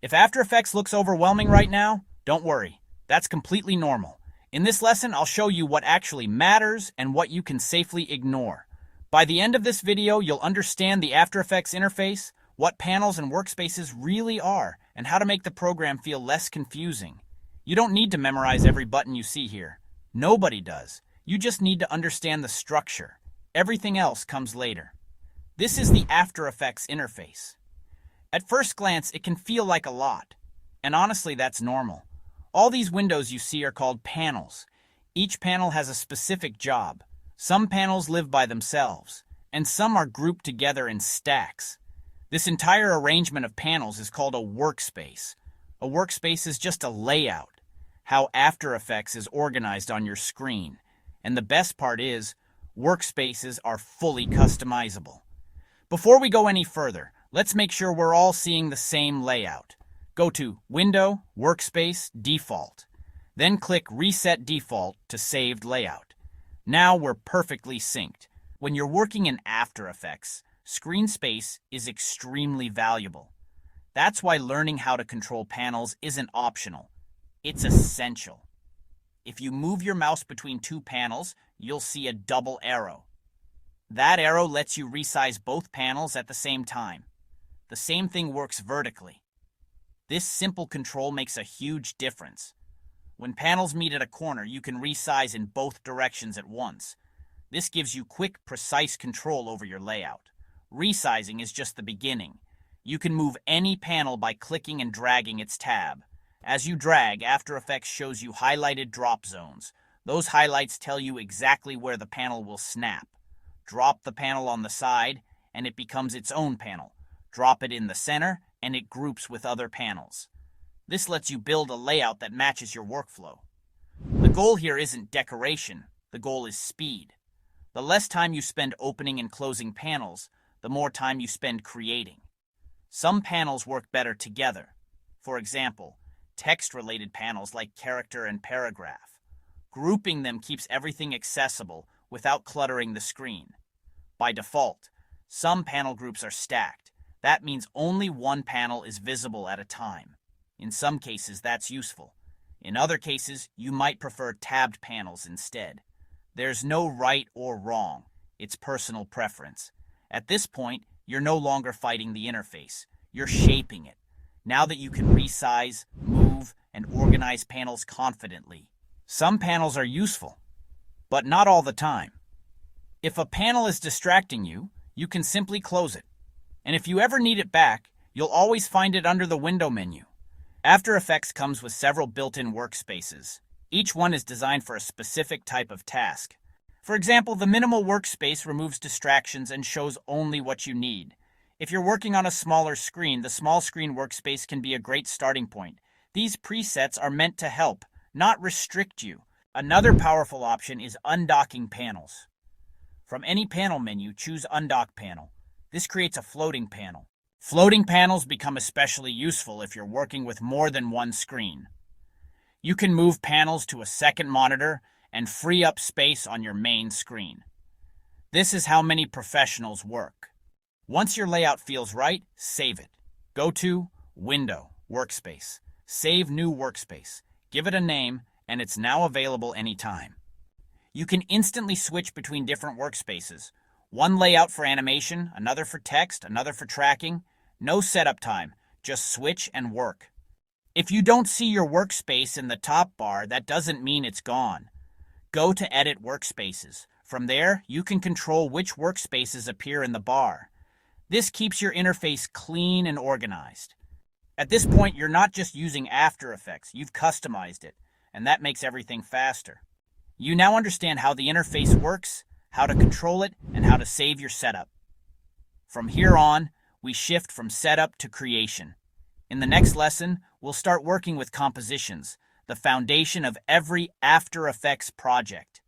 If After Effects looks overwhelming right now, don't worry. That's completely normal. In this lesson, I'll show you what actually matters and what you can safely ignore. By the end of this video, you'll understand the After Effects interface, what panels and workspaces really are, and how to make the program feel less confusing. You don't need to memorize every button you see here. Nobody does. You just need to understand the structure. Everything else comes later. This is the After Effects interface. At first glance, it can feel like a lot. And honestly, that's normal. All these windows you see are called panels. Each panel has a specific job. Some panels live by themselves, and some are grouped together in stacks. This entire arrangement of panels is called a workspace. A workspace is just a layout, how After Effects is organized on your screen. And the best part is, workspaces are fully customizable. Before we go any further, let's make sure we're all seeing the same layout. Go to Window, Workspace, Default. Then click Reset Default to saved layout. Now we're perfectly synced. When you're working in After Effects, screen space is extremely valuable. That's why learning how to control panels isn't optional. It's essential. If you move your mouse between two panels, you'll see a double arrow. That arrow lets you resize both panels at the same time. The same thing works vertically. This simple control makes a huge difference. When panels meet at a corner, you can resize in both directions at once. This gives you quick, precise control over your layout. Resizing is just the beginning. You can move any panel by clicking and dragging its tab. As you drag, After Effects shows you highlighted drop zones. Those highlights tell you exactly where the panel will snap. Drop the panel on the side, and it becomes its own panel. Drop it in the center, and it groups with other panels. This lets you build a layout that matches your workflow. The goal here isn't decoration. The goal is speed. The less time you spend opening and closing panels, the more time you spend creating. Some panels work better together. For example, text-related panels like character and paragraph. Grouping them keeps everything accessible without cluttering the screen. By default, some panel groups are stacked. That means only one panel is visible at a time. In some cases, that's useful. In other cases, you might prefer tabbed panels instead. There's no right or wrong. It's personal preference. At this point, you're no longer fighting the interface. You're shaping it. Now that you can resize, move, and organize panels confidently. Some panels are useful, but not all the time. If a panel is distracting you, you can simply close it. And if you ever need it back, you'll always find it under the window menu. After Effects comes with several built-in workspaces. Each one is designed for a specific type of task. For example, the minimal workspace removes distractions and shows only what you need. If you're working on a smaller screen, the small screen workspace can be a great starting point. These presets are meant to help, not restrict you. Another powerful option is undocking panels. From any panel menu, choose Undock Panel. This creates a floating panel. Floating panels become especially useful if you're working with more than one screen. You can move panels to a second monitor and free up space on your main screen. This is how many professionals work. Once your layout feels right, save it. Go to Window, Workspace. Save New Workspace. Give it a name, and it's now available anytime. You can instantly switch between different workspaces. One layout for animation, another for text, another for tracking. No setup time, just switch and work. If you don't see your workspace in the top bar, that doesn't mean it's gone. Go to Edit Workspaces. From there, you can control which workspaces appear in the bar. This keeps your interface clean and organized. At this point, you're not just using After Effects, you've customized it, and that makes everything faster. You now understand how the interface works, how to control it, and how to save your setup. From here on, we shift from setup to creation. In the next lesson, we'll start working with compositions, the foundation of every After Effects project.